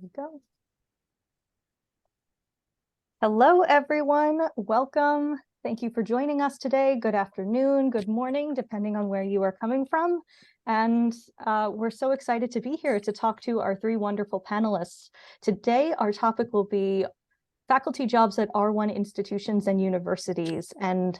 There we go. Hello, everyone. Welcome. Thank you for joining us today. Good afternoon, good morning, depending on where you are coming from. And we're so excited to be here to talk to our three wonderful panelists. Today, our topic will be faculty jobs at R1 institutions and universities, and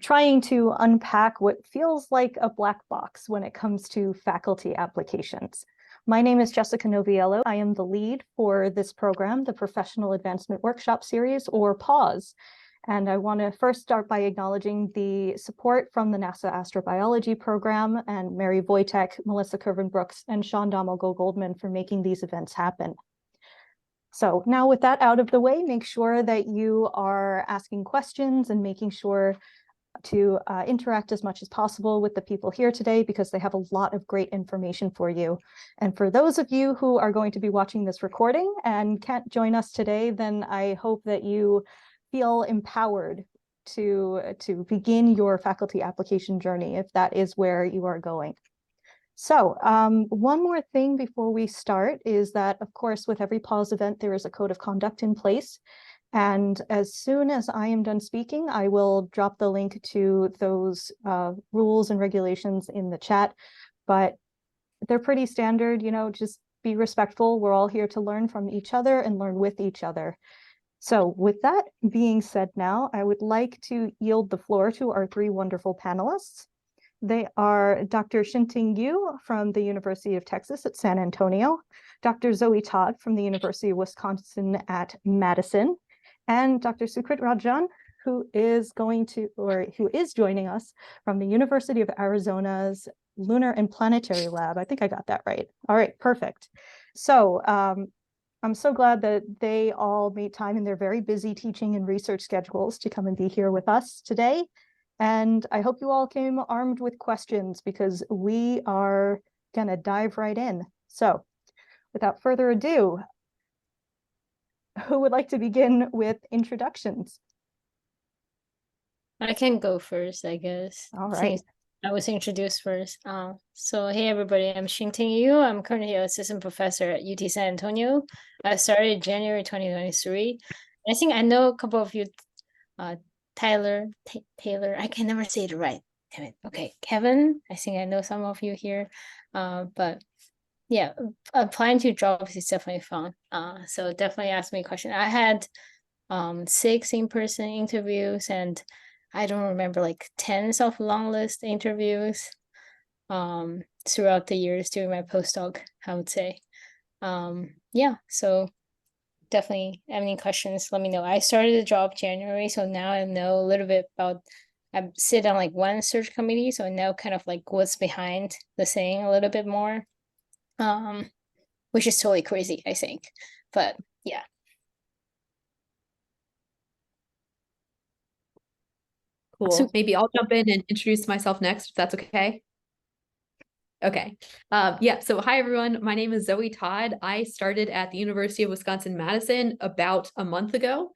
trying to unpack what feels like a black box when it comes to faculty applications. My name is Jessica Noviello. I am the lead for this program, the Professional Advancement Workshop Series, or PAWS. And I want to first start by acknowledging the support from the NASA Astrobiology program and Mary Wojtek, Melissa Curvin-Brooks, and Sean Domingo-Goldman for making these events happen. So now with that out of the way, make sure that you are asking questions and making sure to interact as much as possible with the people here today, because they have a lot of great information for you. And for those of you who are going to be watching this recording and can't join us today, then I hope that you feel empowered to begin your faculty application journey if that is where you are going. So one more thing before we start is that, of course, with every PAWS event, there is a code of conduct in place. And as soon as I am done speaking, I will drop the link to those rules and regulations in the chat. But they're pretty standard, you know, just be respectful. We're all here to learn from each other and learn with each other. So with that being said now, I would like to yield the floor to our three wonderful panelists. They are Dr. Xinting Yu from the University of Texas at San Antonio, Dr. Zoe Todd from the University of Wisconsin at Madison, and Dr. Sukrit Rajan, who is joining us from the University of Arizona's Lunar and Planetary Lab. I think I got that right. All right, perfect. So I'm so glad that they all made time in their very busy teaching and research schedules to come and be here with us today. And I hope you all came armed with questions, because we are gonna dive right in. So without further ado, who would like to begin with introductions? I can go first, I guess. All right. Since I was introduced first. So hey everybody, I'm Xingting Yu. I'm currently an assistant professor at UT San Antonio. I started January 2023. I think I know a couple of you, Taylor, I can never say it right. Damn it. Okay, Kevin, I think I know some of you here. But yeah, applying to jobs is definitely fun. So definitely ask me a question. I had 6 in-person interviews, and I don't remember, like tens of long list interviews throughout the years during my postdoc, I would say. Yeah, so definitely any questions, let me know. I started the job January, so now I know a little bit about, I sit on like one search committee, so I know kind of like what's behind the saying a little bit more, which is totally crazy, I think. But yeah. Cool. So maybe I'll jump in and introduce myself next, if that's okay. Okay. Yeah. So hi, everyone. My name is Zoe Todd. I started at the University of Wisconsin-Madison about a month ago.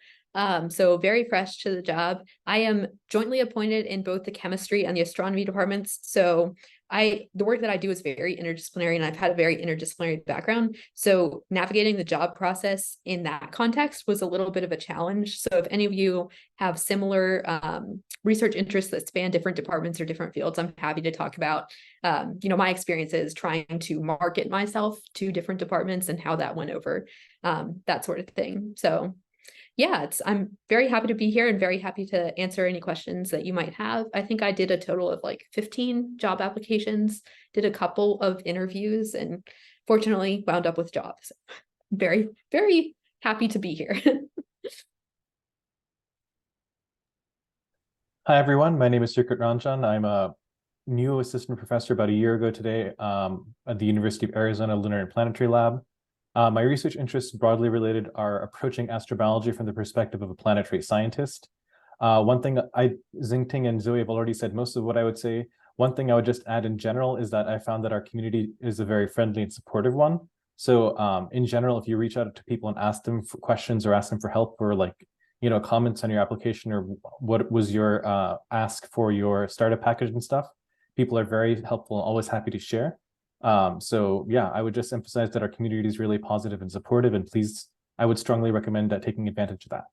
So very fresh to the job. I am jointly appointed in both the chemistry and the astronomy departments. So the work that I do is very interdisciplinary, and I've had a very interdisciplinary background. So navigating the job process in that context was a little bit of a challenge. So if any of you have similar research interests that span different departments or different fields, I'm happy to talk about my experiences trying to market myself to different departments and how that went over, that sort of thing. So yeah, I'm very happy to be here and very happy to answer any questions that you might have. I think I did a total of like 15 job applications, did a couple of interviews, and fortunately wound up with jobs. Very, very happy to be here. Hi, everyone. My name is Sukrit Ranjan. I'm a new assistant professor about a year ago today at the University of Arizona Lunar and Planetary Lab. My research interests broadly related are approaching astrobiology from the perspective of a planetary scientist. One thing Xingting and Zoe have already said most of what I would say. One thing I would just add in general is that I found that our community is a very friendly and supportive one. So in general, if you reach out to people and ask them for questions or ask them for help or comments on your application or what was your ask for your startup package and stuff, people are very helpful and always happy to share. So yeah, I would just emphasize that our community is really positive and supportive, and please, I would strongly recommend taking advantage of that.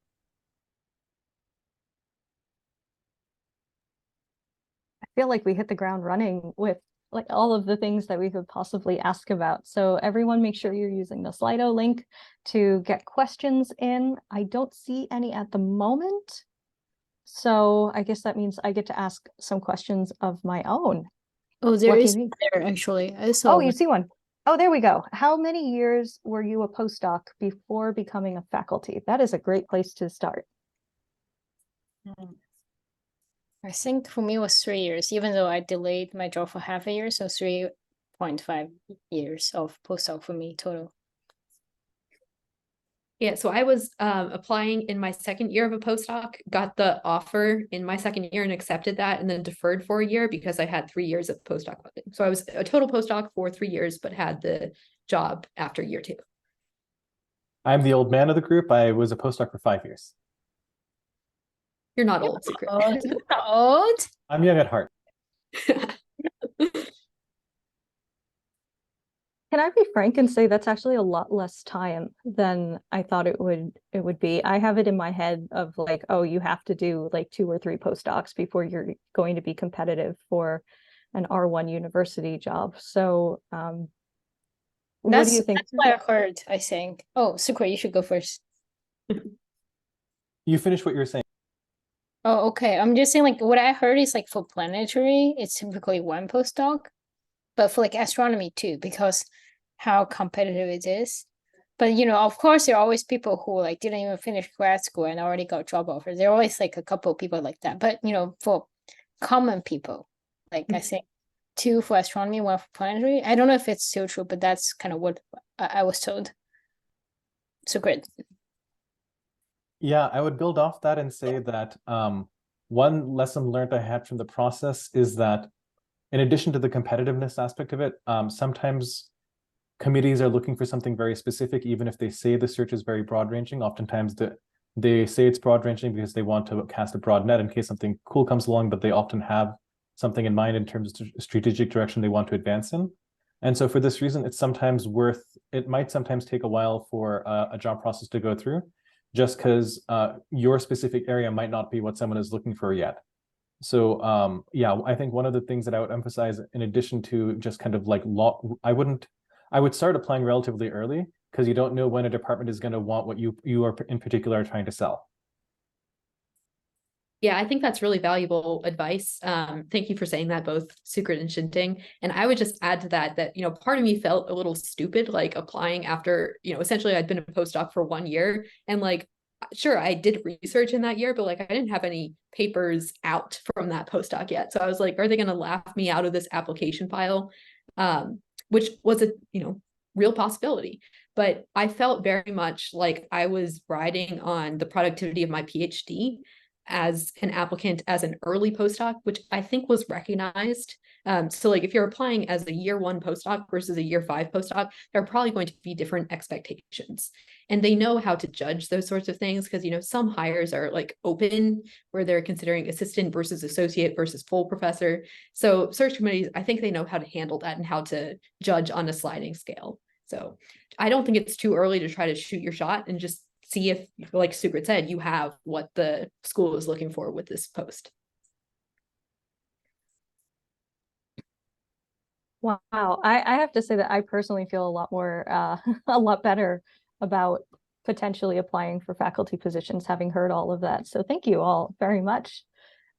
I feel like we hit the ground running with like all of the things that we could possibly ask about. So everyone make sure you're using the Slido link to get questions in. I don't see any at the moment. So I guess that means I get to ask some questions of my own. Oh, there Lucky is me. there actually. I saw Oh, you one. see one. Oh, there we go. How many years were you a postdoc before becoming a faculty? That is a great place to start. I think for me it was 3 years, even though I delayed my job for half a year, so 3.5 years of postdoc for me total. Yeah, so I was applying in my second year of a postdoc, got the offer in my second year and accepted that, and then deferred for a year because I had 3 years of postdoc funding. So I was a total postdoc for 3 years, but had the job after year 2. I'm the old man of the group. I was a postdoc for 5 years. You're not old, Secret. Old, not old. I'm young at heart. Can I be frank and say that's actually a lot less time than I thought it would be? I have it in my head of like, oh, you have to do like 2 or 3 postdocs before you're going to be competitive for an R1 university job. So what do you think? That's what I heard, I think. Oh, Sukra, you should go first. You finish what you're saying. Oh, okay. I'm just saying, like, what I heard is like for planetary, it's typically 1 postdoc, but for like astronomy too, because how competitive it is. But you know, of course, there are always people who like didn't even finish grad school and already got job offers. There are always like a couple of people like that. But you know, for common people, like I think 2 for astronomy, 1 for planetary. I don't know if it's still true, but that's kind of what I was told. So great. Yeah, I would build off that and say that one lesson learned I had from the process is that in addition to the competitiveness aspect of it, sometimes committees are looking for something very specific, even if they say the search is very broad-ranging. Oftentimes they say it's broad-ranging because they want to cast a broad net in case something cool comes along, but they often have something in mind in terms of strategic direction they want to advance in. And so for this reason, it might sometimes take a while for a job process to go through, just because your specific area might not be what someone is looking for yet. So yeah, I think one of the things that I would emphasize in addition to just kind of like I would start applying relatively early because you don't know when a department is going to want what you are in particular are trying to sell. Yeah, I think that's really valuable advice. Thank you for saying that, both Sukrit and Shinting. And I would just add to that, you know, part of me felt a little stupid, like applying after, you know, essentially I'd been a postdoc for 1 year. And like, sure, I did research in that year, but like I didn't have any papers out from that postdoc yet. So I was like, are they going to laugh me out of this application file? Which was a, you know, real possibility. But I felt very much like I was riding on the productivity of my PhD as an applicant as an early postdoc, which I think was recognized. So like if you're applying as a year 1 postdoc versus a year 5 postdoc, there are probably going to be different expectations. And they know how to judge those sorts of things because, you know, some hires are like open where they're considering assistant versus associate versus full professor. So search committees, I think they know how to handle that and how to judge on a sliding scale. So I don't think it's too early to try to shoot your shot and just see if, like Sukrit said, you have what the school is looking for with this post. Wow, I have to say that I personally feel a lot more, a lot better about potentially applying for faculty positions, having heard all of that. So thank you all very much.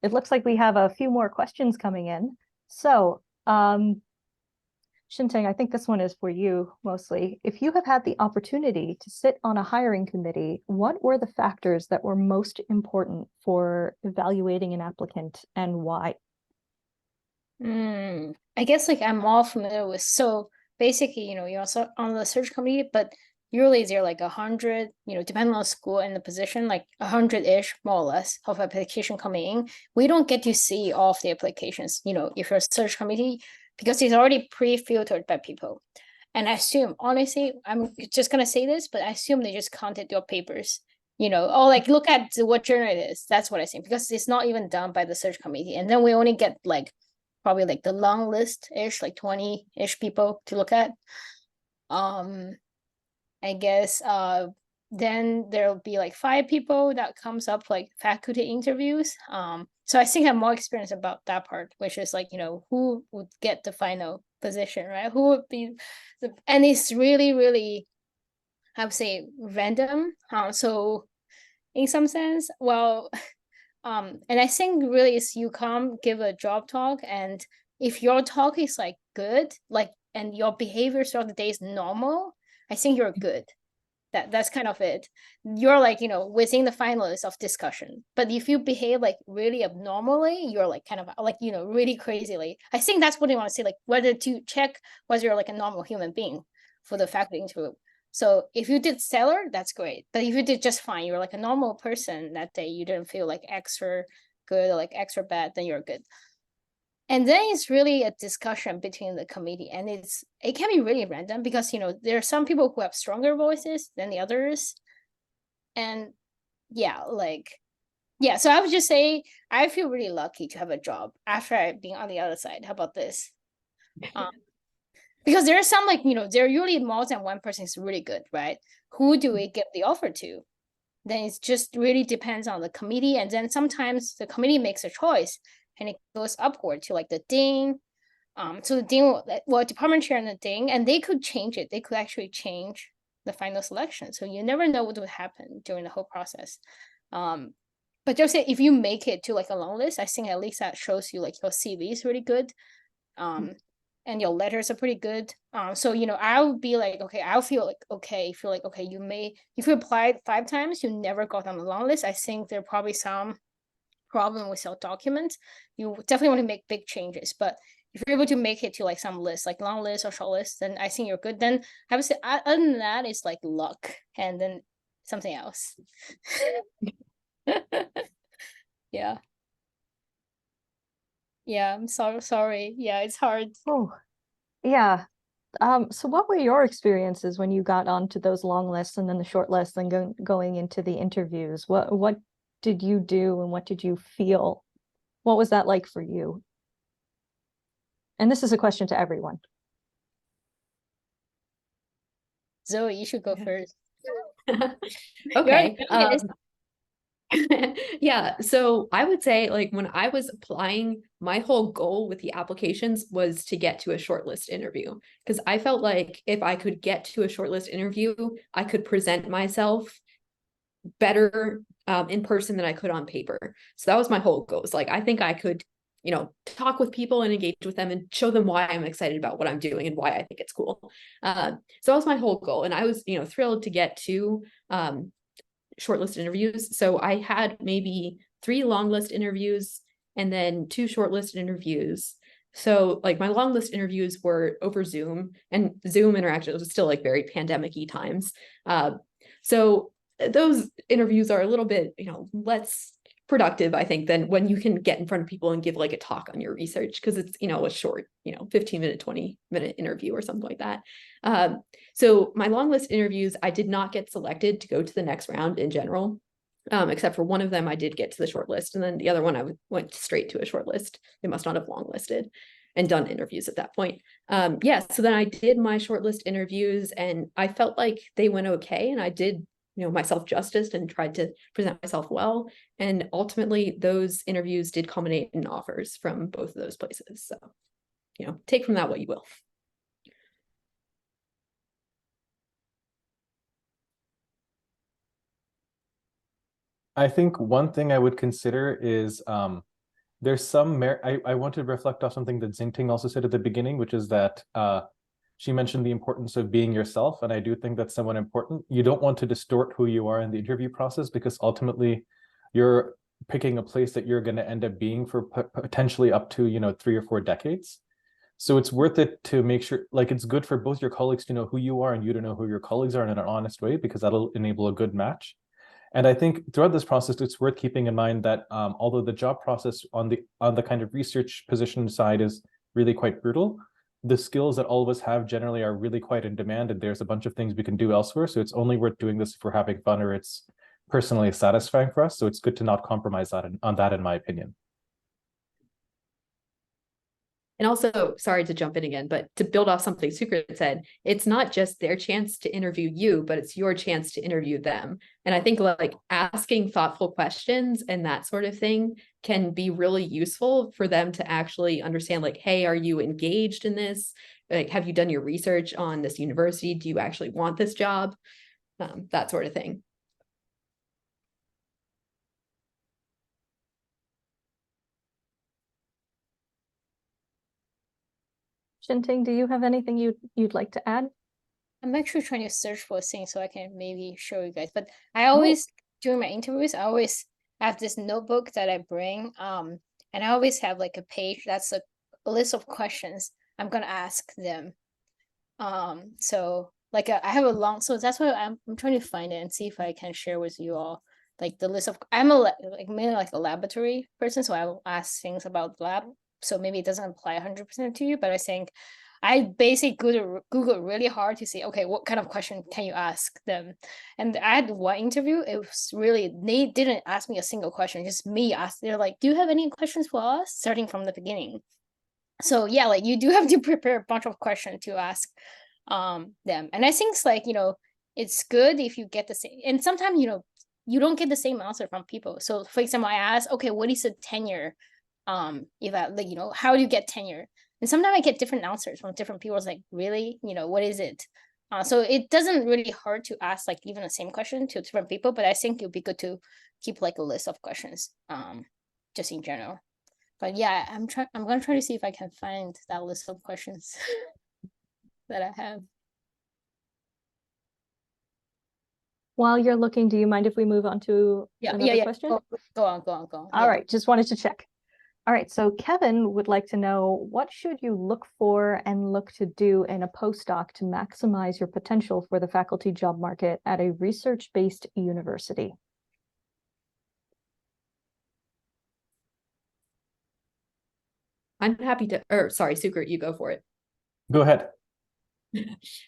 It looks like we have a few more questions coming in. So, Shintang, I think this one is for you mostly. If you have had the opportunity to sit on a hiring committee, what were the factors that were most important for evaluating an applicant and why? I guess like I'm all familiar with, so basically, you know, you're also on the search committee, but usually there are like 100, you know, depending on the school and the position, like 100-ish more or less of application coming in. We don't get to see all of the applications, you know, if you're a search committee, because it's already pre-filtered by people. And I assume, honestly, I'm just gonna say this, but I assume they just counted your papers, you know, or like look at what journal it is. That's what I think, because it's not even done by the search committee. And then we only get like probably like the long list-ish, like 20-ish people to look at. I guess then there'll be like 5 people that comes up like faculty interviews. So I think I have more experience about that part, which is like, who would get the final position, right? Who would be and it's really, really, I would say, random. So in some sense, well, and I think really is you come give a job talk, and if your talk is like good, like, and your behavior throughout the day is normal, I think you're good. That's kind of it. You're like, within the finalists of discussion. But if you behave like really abnormally, you're like kind of like, really crazily. I think that's what they want to say, like whether to check whether you're like a normal human being for the faculty interview. So if you did stellar, that's great. But if you did just fine, you're like a normal person that day, you didn't feel like extra good or like extra bad, then you're good. And then it's really a discussion between the committee, and it can be really random because there are some people who have stronger voices than the others, and so I would just say I feel really lucky to have a job after being on the other side. How about this? Because there are some there are usually more than one person is really good, right? Who do we give the offer to? Then it just really depends on the committee, and then sometimes the committee makes a choice. And it goes upward to like the dean. So the dean, department chair and the dean, and they could change it. They could actually change the final selection. So you never know what would happen during the whole process. But just say if you make it to like a long list, I think at least that shows you like your CV is really good. And your letters are pretty good. So I would be like, okay, I'll feel like okay, if you applied 5 times, you never got on the long list. I think there are probably some problem with your document. You definitely want to make big changes, but if you're able to make it to like some list, like long list or short list, then I think you're good. Then I would say other than that, it's like luck and then something else. Yeah, I'm sorry. Yeah, it's hard. Oh, yeah. So what were your experiences when you got onto those long lists and then the short lists and going into the interviews? What did you do and what did you feel? What was that like for you? And this is a question to everyone. Zoe, you should go first. Okay. Yeah, so I would say like when I was applying, my whole goal with the applications was to get to a shortlist interview, because I felt like if I could get to a shortlist interview, I could present myself better in person than I could on paper. So that was my whole goal. It's like I think I could, talk with people and engage with them and show them why I'm excited about what I'm doing and why I think it's cool. So that was my whole goal, and I was, thrilled to get to shortlist interviews. So I had maybe 3 long list interviews and then 2 shortlist interviews. So like my long list interviews were over Zoom, and Zoom interaction was still like very pandemic-y times. So those interviews are a little bit, less productive, I think, than when you can get in front of people and give like a talk on your research, because it's, a short, 15-minute, 20-minute interview or something like that. So my long list interviews, I did not get selected to go to the next round in general, except for one of them I did get to the short list, and then the other one I went straight to a short list. They must not have long listed and done interviews at that point. So then I did my shortlist interviews, and I felt like they went okay, and I did myself justice and tried to present myself well. And ultimately those interviews did culminate in offers from both of those places. So, take from that what you will. I think one thing I would consider is there's some I want to reflect off something that Xingting also said at the beginning, which is that she mentioned the importance of being yourself, and I do think that's somewhat important. You don't want to distort who you are in the interview process, because ultimately you're picking a place that you're going to end up being for potentially up to 3 or 4 decades. So it's worth it to make sure, like, it's good for both your colleagues to know who you are and you to know who your colleagues are in an honest way, because that'll enable a good match. And I think throughout this process, it's worth keeping in mind that although the job process on the kind of research position side is really quite brutal, the skills that all of us have generally are really quite in demand, and there's a bunch of things we can do elsewhere. So it's only worth doing this if we're having fun or it's personally satisfying for us. So it's good to not compromise on that, in my opinion. And also, sorry to jump in again, but to build off something Sucrit said, it's not just their chance to interview you, but it's your chance to interview them. And I think like asking thoughtful questions and that sort of thing can be really useful for them to actually understand, like, hey, are you engaged in this? Like, have you done your research on this university? Do you actually want this job? That sort of thing. Shinting, do you have anything you'd like to add? I'm actually trying to search for a thing so I can maybe show you guys. But I always, during my interviews, I always have this notebook that I bring. And I always have like a page that's a list of questions I'm gonna ask them. So like I have a long, so that's why I'm trying to find it and see if I can share with you all like the list of. I'm like mainly like a laboratory person, so I will ask things about the lab. So maybe it doesn't apply 100% to you, but I think I basically Google really hard to see, okay, what kind of question can you ask them? And I had one interview, it was really, they didn't ask me a single question, just me asked. They're like, do you have any questions for us? Starting from the beginning. So yeah, like you do have to prepare a bunch of questions to ask them. And I think it's like, it's good if you get the same, and sometimes, you don't get the same answer from people. So for example, I asked, okay, what is a tenure? If I like, how do you get tenure? And sometimes I get different answers from different people. It's like, really, what is it? So it doesn't really hurt to ask like even the same question to different people, but I think it would be good to keep like a list of questions, just in general. But yeah, I'm gonna try to see if I can find that list of questions that I have. While you're looking, do you mind if we move on to another question? Go on. All right, just wanted to check. All right, so Kevin would like to know, what should you look for and look to do in a postdoc to maximize your potential for the faculty job market at a research-based university? I'm happy to, or sorry, Sucrit, you go for it. Go ahead.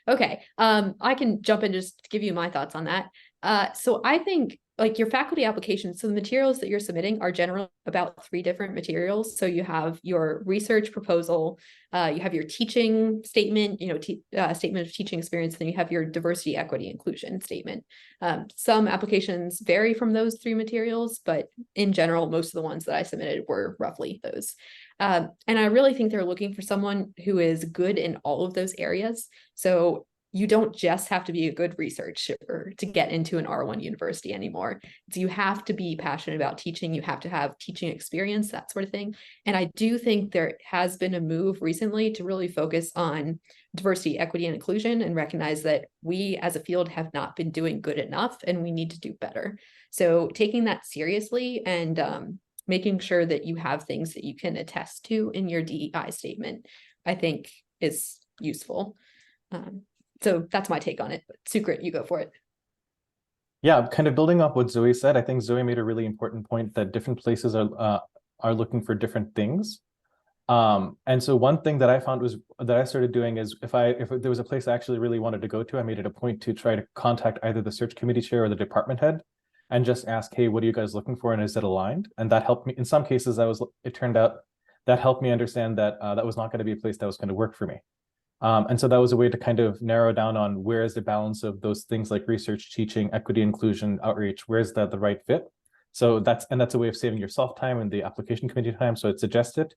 Okay, I can jump in just to give you my thoughts on that. So I think like your faculty applications, so the materials that you're submitting are generally about 3 different materials. So you have your research proposal, you have your teaching statement, statement of teaching experience, then you have your diversity, equity, inclusion statement. Some applications vary from those 3 materials, but in general, most of the ones that I submitted were roughly those. And I really think they're looking for someone who is good in all of those areas. So you don't just have to be a good researcher to get into an R1 university anymore. So you have to be passionate about teaching. You have to have teaching experience, that sort of thing. And I do think there has been a move recently to really focus on diversity, equity, and inclusion and recognize that we as a field have not been doing good enough and we need to do better. So taking that seriously and making sure that you have things that you can attest to in your DEI statement, I think is useful. So that's my take on it. But Sucrit, you go for it. Yeah, kind of building off what Zoe said, I think Zoe made a really important point that different places are looking for different things. And so one thing that I found was that I started doing is if there was a place I actually really wanted to go to, I made it a point to try to contact either the search committee chair or the department head and just ask, hey, what are you guys looking for? And is it aligned? And that helped me. In some cases, it turned out that helped me understand that that was not going to be a place that was going to work for me. And so that was a way to kind of narrow down on where is the balance of those things like research, teaching, equity, inclusion, outreach, where's the right fit? So that's a way of saving yourself time and the application committee time. So it suggested.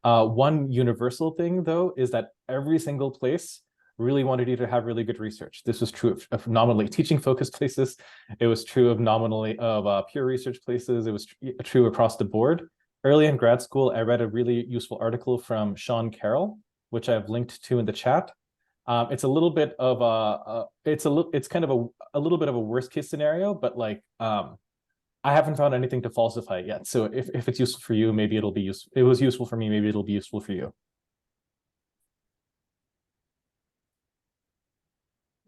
One universal thing though, is that every single place really wanted you to have really good research. This was true of nominally teaching focused places. It was true of nominally of pure research places. It was true across the board. Early in grad school, I read a really useful article from Sean Carroll, which I've linked to in the chat. It's a little bit of it's kind of a little bit of a worst case scenario, but like I haven't found anything to falsify it yet. So if it's useful for you, maybe it'll be useful. It was useful for me, maybe it'll be useful for you.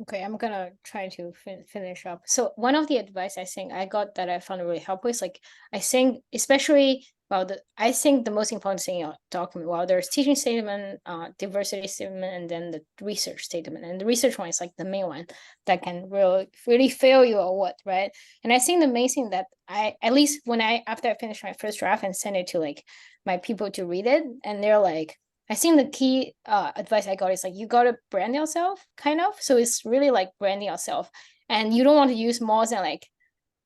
Okay, I'm gonna try to finish up. So one of the advice I think I got that I found really helpful is like, I think especially I think the most important thing in your document, there's teaching statement, diversity statement, and then the research statement. And the research one is like the main one that can really fail you or what, right? And I think the main thing that at least after I finished my first draft and sent it to like my people to read it, and they're like, I think the key advice I got is like you gotta brand yourself, kind of. So it's really like branding yourself, and you don't want to use more than like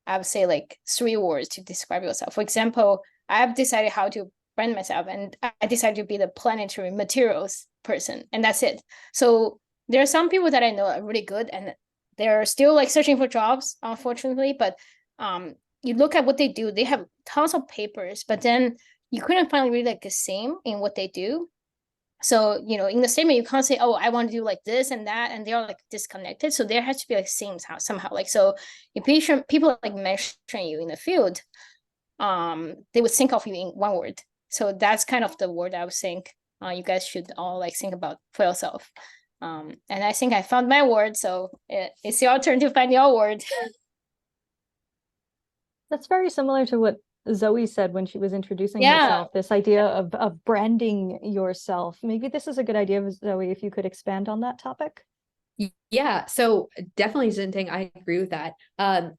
I would say like 3 words to describe yourself. For example, I have decided how to brand myself, and I decided to be the planetary materials person, and that's it. So there are some people that I know are really good, and they're still like searching for jobs, unfortunately. But you look at what they do; they have tons of papers, but then you couldn't find really like the same in what they do. So, you know, in the statement, you can't say, oh, I want to do like this and that, and they're like disconnected. So there has to be like same somehow. Like, so if people like mention you in the field, they would think of you in 1 word. So that's kind of the word I would think you guys should all like think about for yourself. And I think I found my word. So it's your turn to find your word. That's very similar to what Zoe said when she was introducing Yeah. herself, this idea of branding yourself. Maybe this is a good idea, Zoe, if you could expand on that topic. Yeah, so definitely Xinting, I agree with that.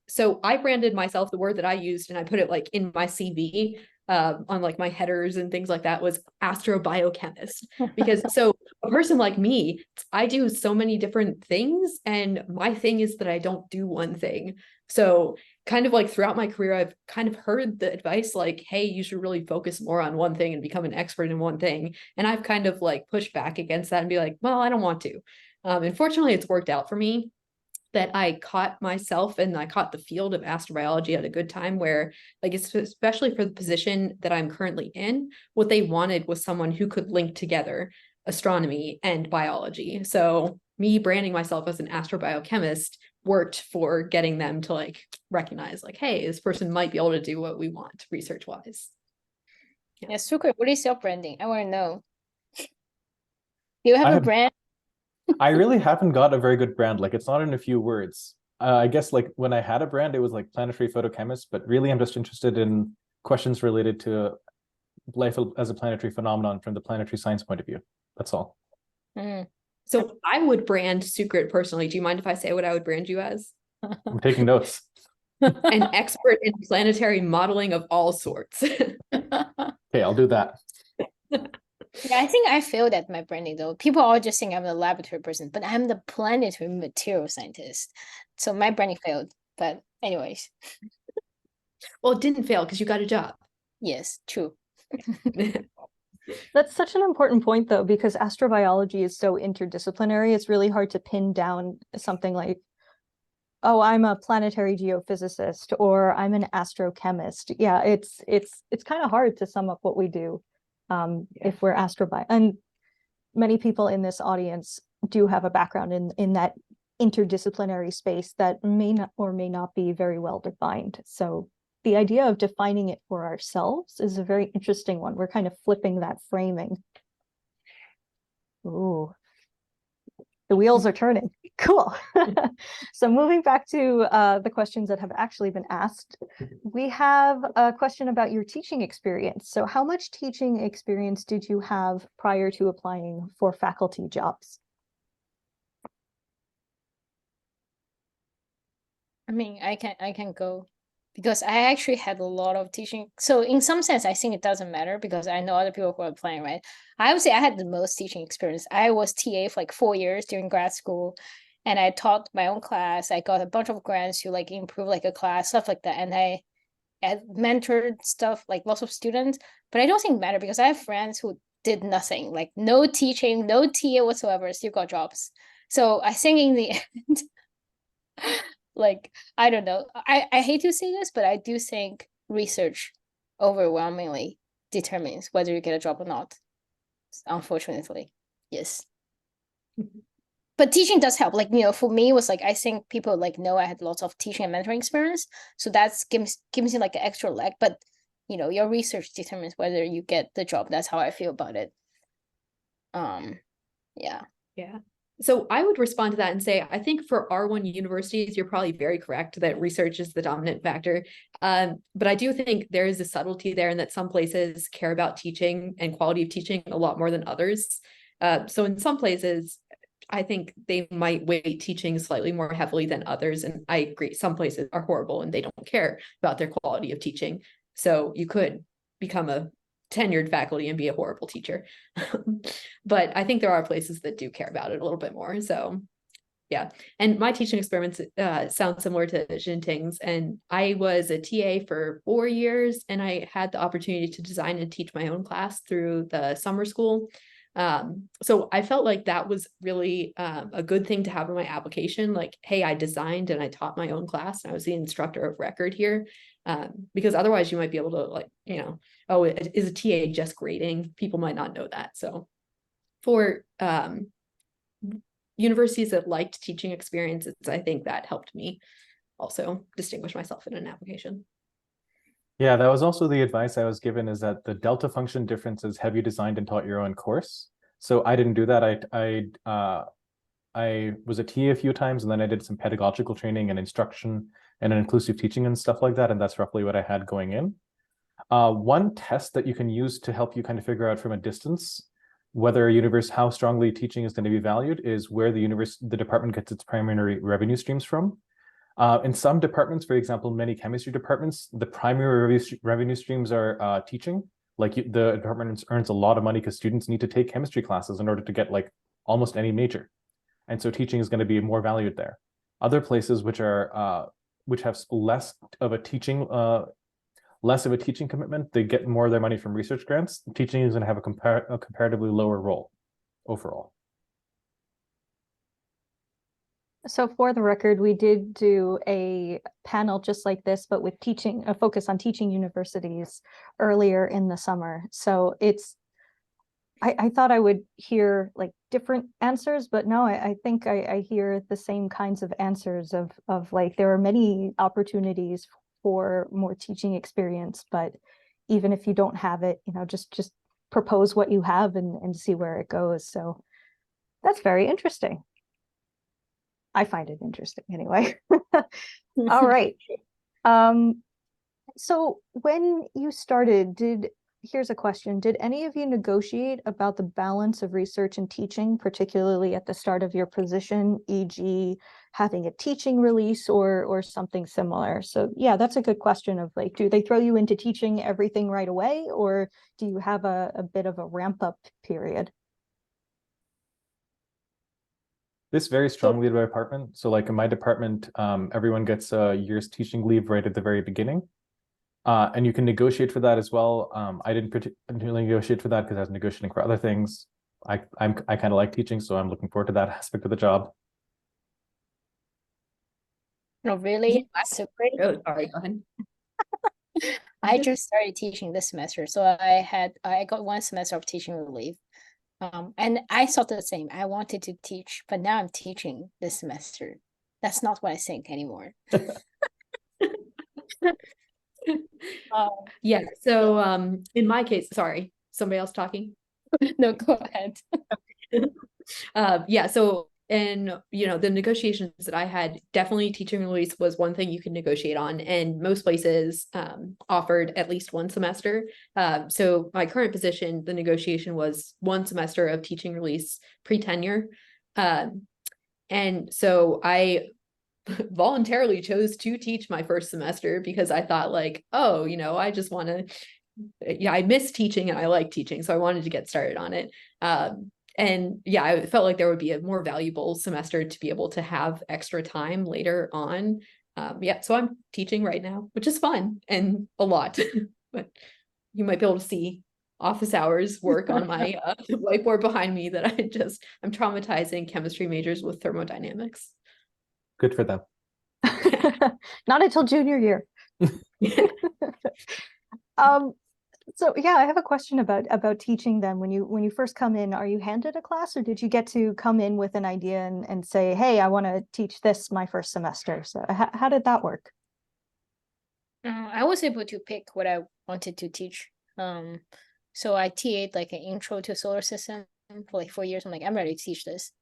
So I branded myself, the word that I used, and I put it like in my CV, on like my headers and things like that, was astrobiochemist. Because so a person like me, I do so many different things, and my thing is that I don't do one thing. So kind of like throughout my career, I've kind of heard the advice like, hey, you should really focus more on one thing and become an expert in one thing. And I've kind of like pushed back against that and be like, well, I don't want to. Unfortunately, it's worked out for me that I caught myself and I caught the field of astrobiology at a good time where, like, especially for the position that I'm currently in, what they wanted was someone who could link together astronomy and biology. So me branding myself as an astrobiochemist worked for getting them to like recognize like, hey, this person might be able to do what we want research wise. Yeah, Sucre, what is your branding? I want to know. Do you have a brand? I really haven't got a very good brand. Like, it's not in a few words. I guess like when I had a brand, it was like planetary photochemist, but really I'm just interested in questions related to life as a planetary phenomenon from the planetary science point of view. That's all. So I would brand Sucrit personally. Do you mind if I say what I would brand you as? I'm taking notes. An expert in planetary modeling of all sorts. Okay, I'll do that. Yeah, I think I failed at my branding though. People all just think I'm a laboratory person, but I'm the planetary material scientist. So my branding failed. But anyways. Well, it didn't fail because you got a job. Yes, true. That's such an important point though, because astrobiology is so interdisciplinary. It's really hard to pin down something like, oh, I'm a planetary geophysicist or I'm an astrochemist. Yeah, it's kind of hard to sum up what we do if we're astrobi. And many people in this audience do have a background in that interdisciplinary space that may not or may not be very well defined. So the idea of defining it for ourselves is a very interesting one. We're kind of flipping that framing. Ooh. The wheels are turning. Cool. So moving back to the questions that have actually been asked, we have a question about your teaching experience. So how much teaching experience did you have prior to applying for faculty jobs? I mean, I can go because I actually had a lot of teaching. So in some sense, I think it doesn't matter because I know other people who are applying, right? I would say I had the most teaching experience. I was TA for like 4 years during grad school, and I taught my own class. I got a bunch of grants to like improve like a class, stuff like that. And I mentored stuff like lots of students, but I don't think it matter because I have friends who did nothing, like no teaching, no TA whatsoever, still got jobs. So I think in the end, like, I don't know. I hate to say this, but I do think research overwhelmingly determines whether you get a job or not. Unfortunately, yes. But teaching does help. Like, you know, for me, it was like, I think people like know I had lots of teaching and mentoring experience. So that's gives you like an extra leg. But, you know, your research determines whether you get the job. That's how I feel about it. Yeah. Yeah. So I would respond to that and say, I think for R1 universities, you're probably very correct that research is the dominant factor. But I do think there is a subtlety there and that some places care about teaching and quality of teaching a lot more than others. So in some places, I think they might weight teaching slightly more heavily than others. And I agree, some places are horrible and they don't care about their quality of teaching. So you could become a tenured faculty and be a horrible teacher. But I think there are places that do care about it a little bit more. So yeah. And my teaching experiments sound similar to Xinting's. And I was a TA for 4 years, and I had the opportunity to design and teach my own class through the summer school. So I felt like that was really a good thing to have in my application. Like, hey, I designed and I taught my own class, and I was the instructor of record here. Because otherwise you might be able to, like, oh, is a TA just grading? People might not know that. So for universities that liked teaching experiences, I think that helped me also distinguish myself in an application. Yeah, that was also the advice I was given, is that the delta function difference is, have you designed and taught your own course? So I didn't do that. I was a TA a few times, and then I did some pedagogical training and instruction and inclusive teaching and stuff like that. And that's roughly what I had going in. One test that you can use to help you kind of figure out from a distance whether how strongly teaching is going to be valued is where the department gets its primary revenue streams from. In some departments, for example, many chemistry departments, the primary revenue streams are teaching. Like the department earns a lot of money because students need to take chemistry classes in order to get like almost any major. And so teaching is going to be more valued there. Other places which have less of a teaching commitment, they get more of their money from research grants. Teaching is going to have a comparatively lower role overall. So for the record, we did do a panel just like this, but with a focus on teaching universities earlier in the summer. So I thought I would hear like different answers, but no, I think I hear the same kinds of answers of like, there are many opportunities for more teaching experience, but even if you don't have it, just propose what you have and see where it goes. So that's very interesting. I find it interesting anyway. All right. So when you started, here's a question. Did any of you negotiate about the balance of research and teaching, particularly at the start of your position, e.g. having a teaching release or something similar? So yeah, that's a good question of like, do they throw you into teaching everything right away, or do you have a bit of a ramp up period? This varies strongly by department. So like in my department, everyone gets a year's teaching leave right at the very beginning. And you can negotiate for that as well. I didn't particularly negotiate for that because I was negotiating for other things. I kind of like teaching, so I'm looking forward to that aspect of the job. No, really? Yeah. So great. Oh, sorry, go ahead. I just started teaching this semester, so I got 1 semester of teaching leave. And I thought the same. I wanted to teach, but now I'm teaching this semester. That's not what I think anymore. Yeah. So in my case, sorry, somebody else talking? No, go ahead. Yeah. So in the negotiations that I had, definitely teaching release was one thing you could negotiate on, and most places offered at least 1 semester. So my current position, the negotiation was 1 semester of teaching release pre-tenure. And so I voluntarily chose to teach my first semester because I thought like, oh, I just want to, I miss teaching and I like teaching. So I wanted to get started on it. And yeah, I felt like there would be a more valuable semester to be able to have extra time later on. Yeah, so I'm teaching right now, which is fun and a lot, but you might be able to see office hours work on my whiteboard behind me that I'm traumatizing chemistry majors with thermodynamics. Good for them. Not until junior year. So yeah, I have a question about teaching then. When you first come in, are you handed a class, or did you get to come in with an idea and say, hey, I want to teach this my first semester? So how did that work? I was able to pick what I wanted to teach. So I TA'd like an intro to solar system for like 4 years. I'm like, I'm ready to teach this.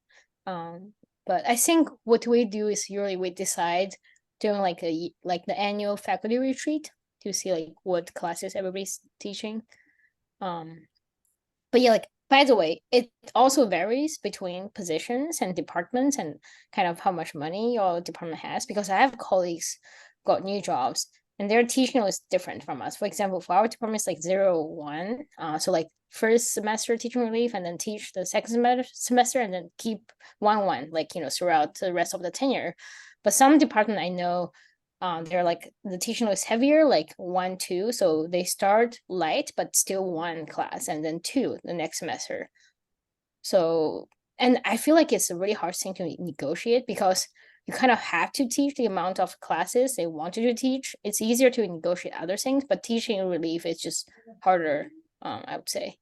But I think what we do is usually we decide during like the annual faculty retreat to see like what classes everybody's teaching. But yeah, like by the way, it also varies between positions and departments and kind of how much money your department has, because I have colleagues got new jobs and their teaching is different from us. For example, for our department, it's like 0-1. So like first semester teaching relief, and then teach the second semester, and then keep 1-1, like, throughout the rest of the tenure. But some department I know, they're like the teaching is heavier, like 1-2. So they start light, but still 1 class, and then 2 the next semester. So, and I feel like it's a really hard thing to negotiate, because you kind of have to teach the amount of classes they want you to teach. It's easier to negotiate other things, but teaching relief is just harder, I would say.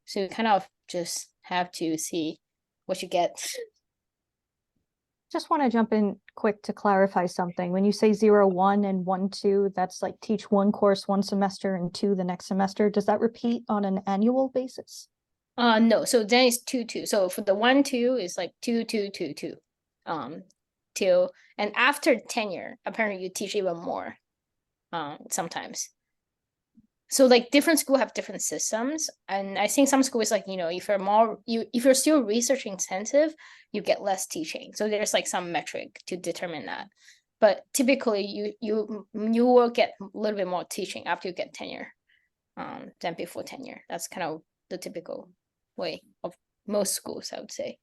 So you kind of just have to see what you get. Just want to jump in quick to clarify something. When you say 0-1 and 1-2, that's like teach 1 course 1 semester and 2 the next semester. Does that repeat on an annual basis? No. So then it's 2-2. So for the 1-2 is like 2-2-2-2. Till, and after tenure, apparently you teach even more, sometimes. So like different school have different systems, and I think some schools, like, if you're still research intensive, you get less teaching. So there's like some metric to determine that. But typically you will get a little bit more teaching after you get tenure, than before tenure. That's kind of the typical way of most schools, I would say.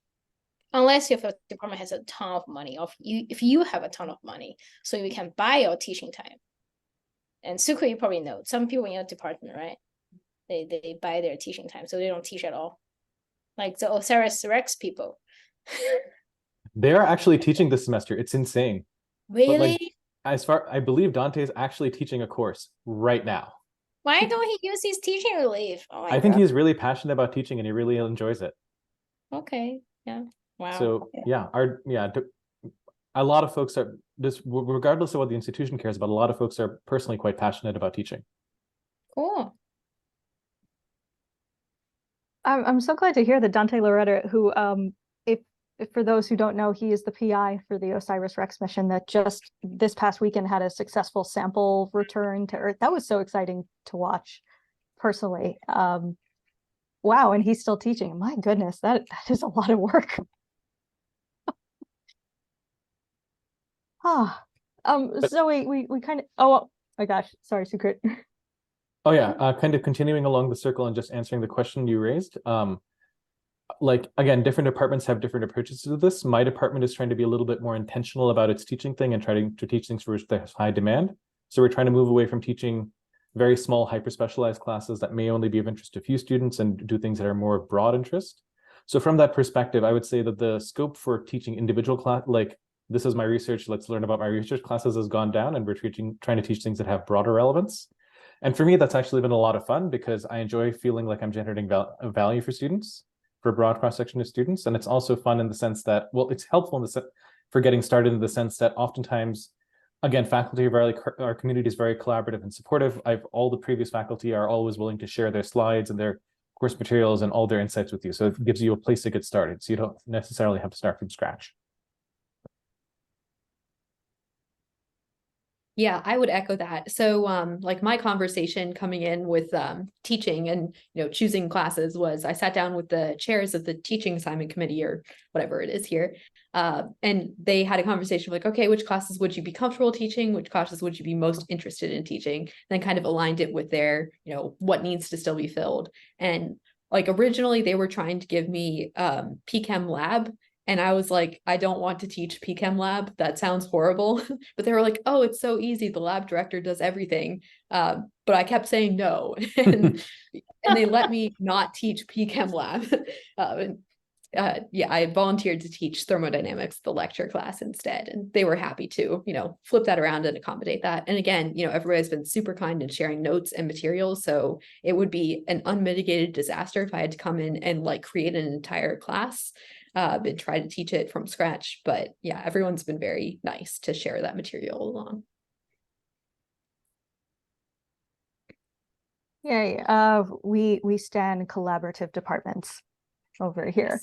Unless if a department has a ton of money, if you have a ton of money, so you can buy your teaching time. And Suku, you probably know, some people in your department, right? They buy their teaching time, so they don't teach at all. Like the Osiris Rex people. They are actually teaching this semester. It's insane. Really? I believe Dante is actually teaching a course right now. Why don't he use his teaching relief? Oh my I think God. he's really passionate about teaching and he really enjoys it. Okay. Yeah. Wow. So yeah, a lot of folks are just, regardless of what the institution cares about, a lot of folks are personally quite passionate about teaching. Cool. I'm so glad to hear that Dante Loretta, who, if for those who don't know, he is the PI for the OSIRIS-REx mission that just this past weekend had a successful sample return to Earth. That was so exciting to watch personally. Wow, and he's still teaching. My goodness, that is a lot of work. Zoe, we kind of, oh my gosh, sorry, Secret. Oh yeah, kind of continuing along the circle and just answering the question you raised. Like, again, different departments have different approaches to this. My department is trying to be a little bit more intentional about its teaching thing and trying to teach things for which there's high demand. So we're trying to move away from teaching very small, hyper-specialized classes that may only be of interest to a few students and do things that are more broad interest. So from that perspective, I would say that the scope for teaching individual class, like, this is my research, let's learn about my research classes, has gone down, and we're trying to teach things that have broader relevance. And for me, that's actually been a lot of fun because I enjoy feeling like I'm generating value for students, for a broad cross-section of students. And it's also fun in the sense that, well, it's helpful in the for getting started in the sense that oftentimes, again, faculty are our community is very collaborative and supportive. All the previous faculty are always willing to share their slides and their course materials and all their insights with you. So it gives you a place to get started. So you don't necessarily have to start from scratch. Yeah, I would echo that. So like my conversation coming in with teaching and choosing classes was, I sat down with the chairs of the teaching assignment committee or whatever it is here. And they had a conversation like, okay, which classes would you be comfortable teaching? Which classes would you be most interested in teaching? And then kind of aligned it with their, what needs to still be filled. And like originally they were trying to give me PChem lab. And I was like, I don't want to teach PChem lab. That sounds horrible. But they were like, oh, it's so easy. The lab director does everything. But I kept saying no. and they let me not teach PChem lab. Yeah, I volunteered to teach thermodynamics, the lecture class instead. And they were happy to, flip that around and accommodate that. And again, everybody's been super kind in sharing notes and materials. So it would be an unmitigated disaster if I had to come in and like create an entire class. And try to teach it from scratch. But yeah, everyone's been very nice to share that material along. Yay, we stand collaborative departments over here.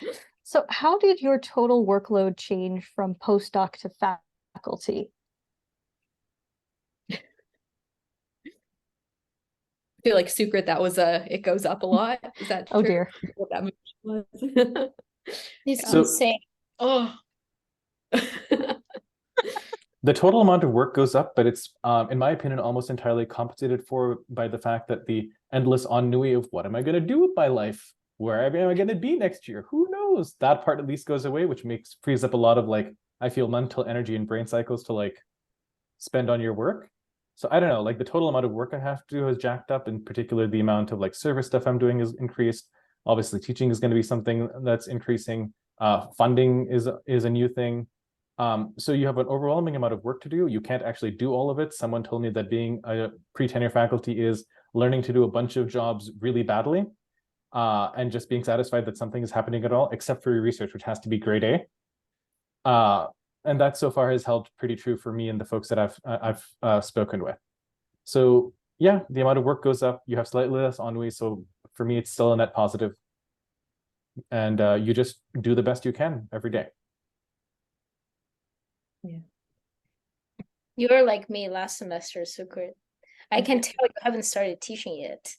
Yes. So how did your total workload change from postdoc to faculty? I feel like secret that was it goes up a lot. Is that Oh true? dear. What that was? It's So- insane. Oh, The total amount of work goes up, but it's, in my opinion, almost entirely compensated for by the fact that the endless ennui of what am I going to do with my life? Where am I going to be next year? Who knows? That part at least goes away, which frees up a lot of like, I feel, mental energy and brain cycles to like spend on your work. So I don't know, like the total amount of work I have to do has jacked up. In particular, the amount of like service stuff I'm doing is increased. Obviously, teaching is going to be something that's increasing. Funding is a new thing. So you have an overwhelming amount of work to do. You can't actually do all of it. Someone told me that being a pre-tenure faculty is learning to do a bunch of jobs really badly, and just being satisfied that something is happening at all, except for your research, which has to be grade A. And that so far has held pretty true for me and the folks that I've spoken with. So yeah, the amount of work goes up. You have slightly less ennui. So for me, it's still a net positive. And you just do the best you can every day. Yeah. You're like me last semester, so good. I can tell you haven't started teaching yet.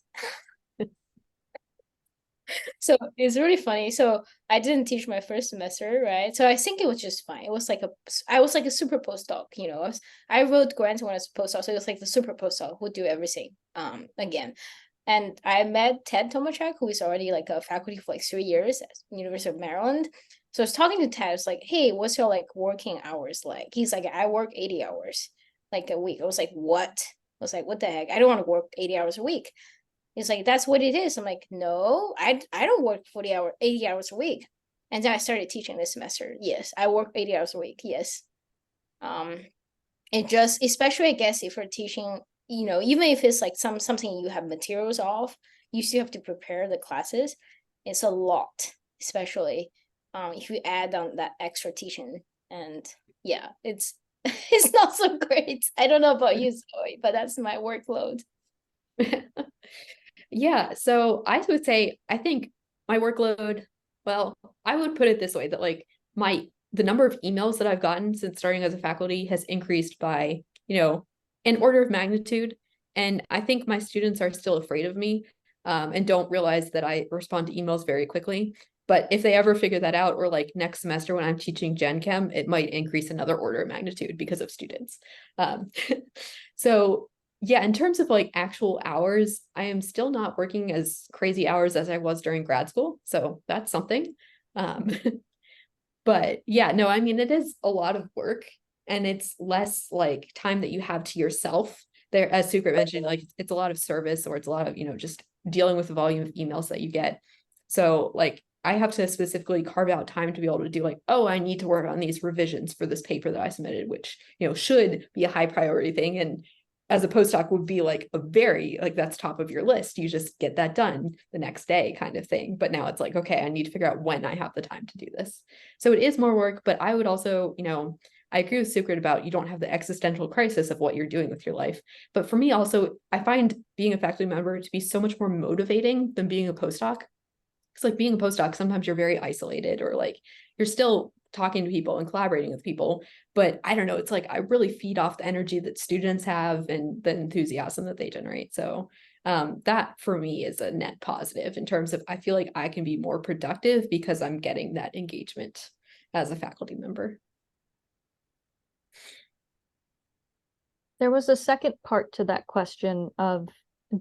So it's really funny. So I didn't teach my first semester, right? So I think it was just fine. It was like I was like a super postdoc, you know. I wrote grants when I was a postdoc, so it was like the super postdoc who do everything again. And I met Ted Tomachak, who is already like a faculty for like 3 years at University of Maryland. So I was talking to Ted. I was like, hey, what's your like working hours like? He's like, I work 80 hours like a week. I was like, what? I was like, what the heck? I don't want to work 80 hours a week. He's like, that's what it is. I'm like, no, I don't work 80 hours a week. And then I started teaching this semester. Yes, I work 80 hours a week. Yes. It just, especially I guess if you're teaching, you know, even if it's like something you have materials of, you still have to prepare the classes. It's a lot, especially if you add on that extra teaching. And yeah, it's it's not so great. I don't know about you, Zoe, but that's my workload. Yeah, so I would say I think my workload, well, I would put it this way, that like the number of emails that I've gotten since starting as a faculty has increased by, you know, an order of magnitude. And I think my students are still afraid of me, and don't realize that I respond to emails very quickly. But if they ever figure that out, or like next semester when I'm teaching Gen Chem, it might increase another order of magnitude because of students. So yeah, in terms of like actual hours, I am still not working as crazy hours as I was during grad school. So that's something. But yeah, no, I mean, it is a lot of work, and it's less like time that you have to yourself. There, as Sukrit mentioned, like it's a lot of service, or it's a lot of, you know, just dealing with the volume of emails that you get. So like I have to specifically carve out time to be able to do like, oh, I need to work on these revisions for this paper that I submitted, which, you know, should be a high priority thing. And as a postdoc would be like a very, like that's top of your list. You just get that done the next day kind of thing. But now it's like, okay, I need to figure out when I have the time to do this. So it is more work, but I would also, you know, I agree with Sukrit about you don't have the existential crisis of what you're doing with your life. But for me also, I find being a faculty member to be so much more motivating than being a postdoc. It's like being a postdoc, sometimes you're very isolated, or like you're still talking to people and collaborating with people. But I don't know, it's like I really feed off the energy that students have and the enthusiasm that they generate. So that for me is a net positive in terms of I feel like I can be more productive because I'm getting that engagement as a faculty member. There was a second part to that question of,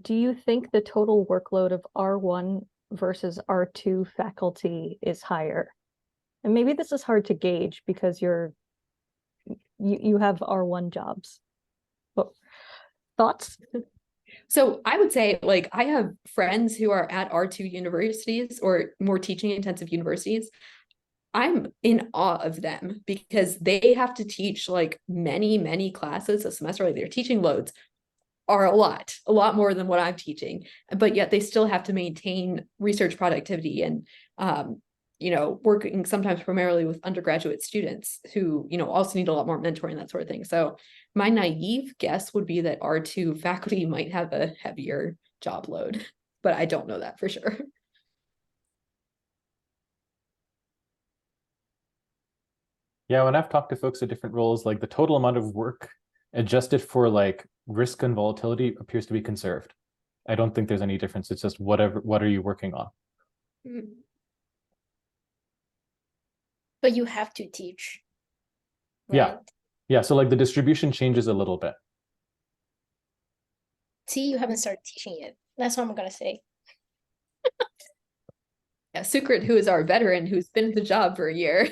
do you think the total workload of R1 versus R2 faculty is higher? And maybe this is hard to gauge because you have R1 jobs. But thoughts? So I would say, like, I have friends who are at R2 universities or more teaching intensive universities. I'm in awe of them because they have to teach like many classes a semester. Like they're teaching loads are a lot more than what I'm teaching, but yet they still have to maintain research productivity and, you know, working sometimes primarily with undergraduate students who, you know, also need a lot more mentoring, that sort of thing. So my naive guess would be that R2 faculty might have a heavier job load, but I don't know that for sure. Yeah, when I've talked to folks at different roles, like the total amount of work adjusted for like risk and volatility appears to be conserved. I don't think there's any difference. It's just what are you working on? But you have to teach, right? Yeah. Yeah, so like the distribution changes a little bit. See, you haven't started teaching yet. That's what I'm gonna say. Yeah, Sukrit, who is our veteran, who's been at the job for a year.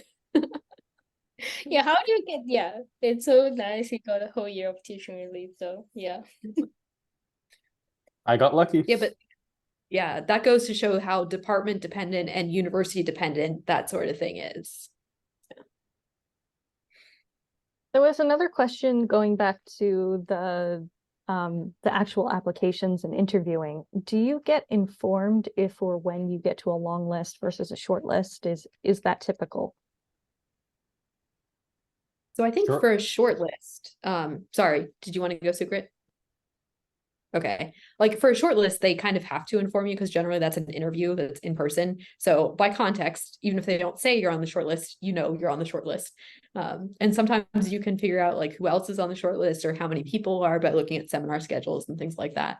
Yeah, how do you get, yeah, it's so nice you got a whole year of teaching leave, so yeah. I got lucky. Yeah, but yeah, that goes to show how department dependent and university dependent that sort of thing is. There was another question going back to the actual applications and interviewing. Do you get informed if or when you get to a long list versus a short list? Is that typical? So I think Sure. for a short list, sorry, did you want to go, Sukrit? Okay, like for a short list, they kind of have to inform you because generally that's an interview that's in person. So by context, even if they don't say you're on the short list, you know you're on the short list. And sometimes you can figure out like who else is on the short list or how many people are by looking at seminar schedules and things like that.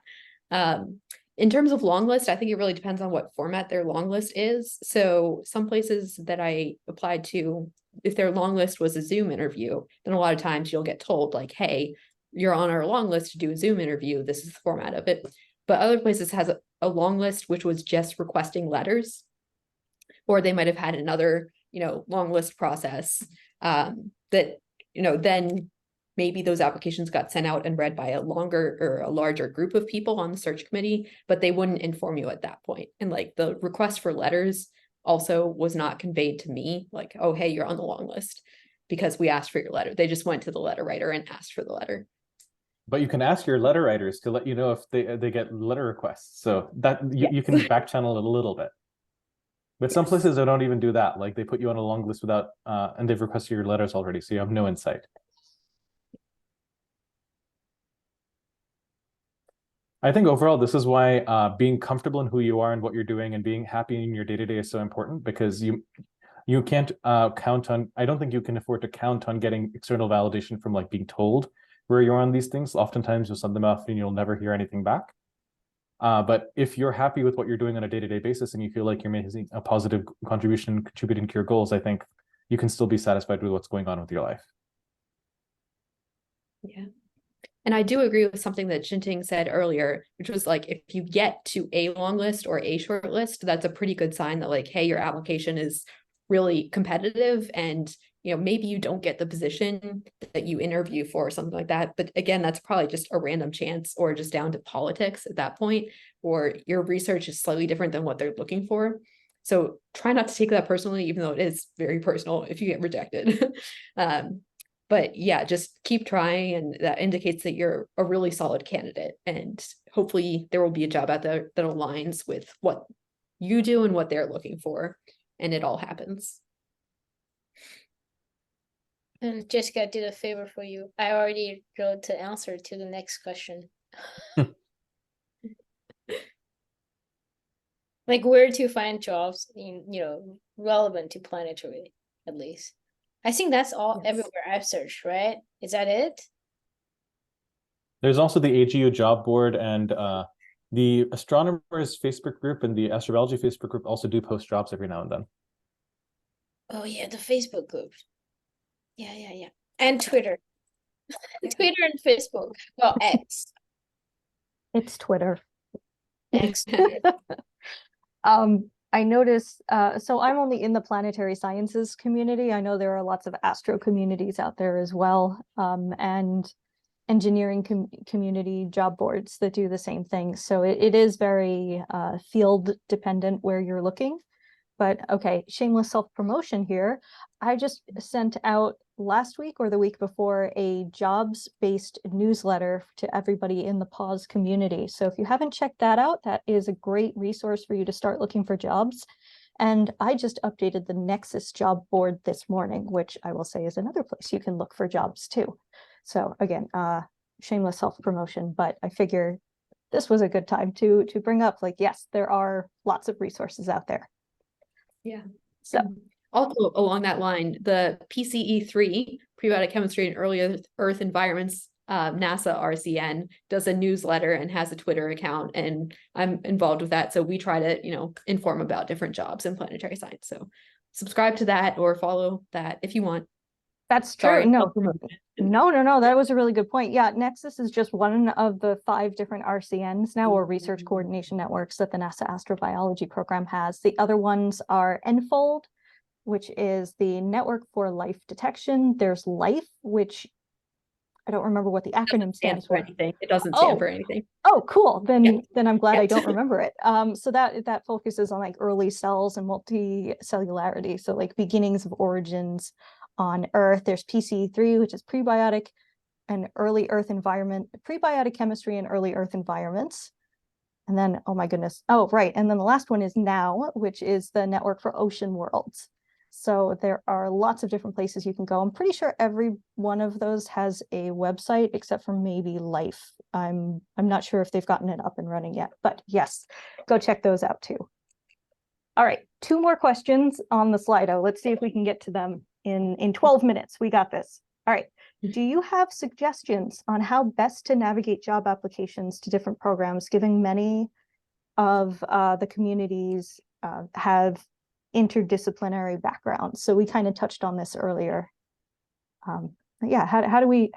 In terms of long list, I think it really depends on what format their long list is. So some places that I applied to, if their long list was a Zoom interview, then a lot of times you'll get told like, hey, you're on our long list to do a Zoom interview. This is the format of it. But other places has a long list, which was just requesting letters, or they might have had another, long list process that, then maybe those applications got sent out and read by a longer or a larger group of people on the search committee, but they wouldn't inform you at that point. And like the request for letters also was not conveyed to me like, oh, hey, you're on the long list because we asked for your letter. They just went to the letter writer and asked for the letter. But you can ask your letter writers to let you know if they get letter requests. So that you can back channel it a little bit. But some places they don't even do that. Like they put you on a long list without, and they've requested your letters already, so you have no insight. I think overall, this is why being comfortable in who you are and what you're doing and being happy in your day-to-day is so important, because you can't count on, I don't think you can afford to count on getting external validation from like being told where you're on these things. Oftentimes you'll send them off and you'll never hear anything back. But if you're happy with what you're doing on a day-to-day basis and you feel like you're making a positive contribution, contributing to your goals, I think you can still be satisfied with what's going on with your life. Yeah. And I do agree with something that Xinting said earlier, which was like, if you get to a long list or a short list, that's a pretty good sign that like, hey, your application is really competitive and, maybe you don't get the position that you interview for or something like that. But again, that's probably just a random chance or just down to politics at that point, or your research is slightly different than what they're looking for. So try not to take that personally, even though it is very personal if you get rejected. But yeah, just keep trying, and that indicates that you're a really solid candidate, and hopefully there will be a job out there that aligns with what you do and what they're looking for, and it all happens. And Jessica did a favor for you. I already wrote the answer to the next question. Like where to find jobs in, relevant to planetary, at least. I think that's all everywhere I've searched, right? Is that it? There's also the AGU job board, and the astronomers Facebook group and the Astrobiology Facebook group also do post jobs every now and then. Oh yeah, the Facebook group. Yeah. And Twitter. Twitter and Facebook. Well, X. It's Twitter. X. Twitter. I noticed, so I'm only in the planetary sciences community. I know there are lots of astro communities out there as well, and engineering community job boards that do the same thing. So it is very field dependent where you're looking. But okay, shameless self-promotion here. I just sent out last week or the week before a jobs-based newsletter to everybody in the PAWS community. So if you haven't checked that out, that is a great resource for you to start looking for jobs. And I just updated the Nexus job board this morning, which I will say is another place you can look for jobs too. So again, shameless self-promotion, but I figure this was a good time to bring up, like, yes, there are lots of resources out there. Yeah. So also along that line, the PCE3, Prebiotic Chemistry in Early Earth Environments, NASA RCN does a newsletter and has a Twitter account, and I'm involved with that. So we try to, inform about different jobs in planetary science. So subscribe to that or follow that if you want. That's Sorry, true. No, self-promotion. no. That was a really good point. Yeah, Nexus is just one of the 5 different RCNs now, or research coordination networks, that the NASA astrobiology program has. The other ones are NFOLD, which is the Network for Life Detection. There's LIFE, which I don't remember what the acronym stands for. Anything. It doesn't stand for anything. Oh, cool. Yeah. Then I'm glad Yeah. I don't remember it. So that focuses on like early cells and multicellularity. So like beginnings of origins on Earth. There's PCE3, which is prebiotic and early Earth environment, prebiotic chemistry and early Earth environments. And then, oh my goodness. Oh, right. And then the last one is NOW, which is the Network for Ocean Worlds. So there are lots of different places you can go. I'm pretty sure every one of those has a website except for maybe Life. I'm not sure if they've gotten it up and running yet, but yes, go check those out too. All right, 2 more questions on the Slido. Let's see if we can get to them in 12 minutes. We got this. All right. Do you have suggestions on how best to navigate job applications to different programs, given many of the communities have interdisciplinary backgrounds? So we kind of touched on this earlier. Yeah, how do we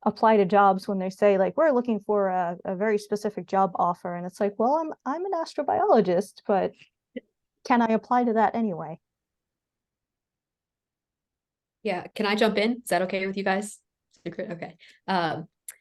apply to jobs when they say like, we're looking for a very specific job offer, and it's like, well, I'm an astrobiologist, but can I apply to that anyway? Yeah, can I jump in? Is that okay with you guys? Okay.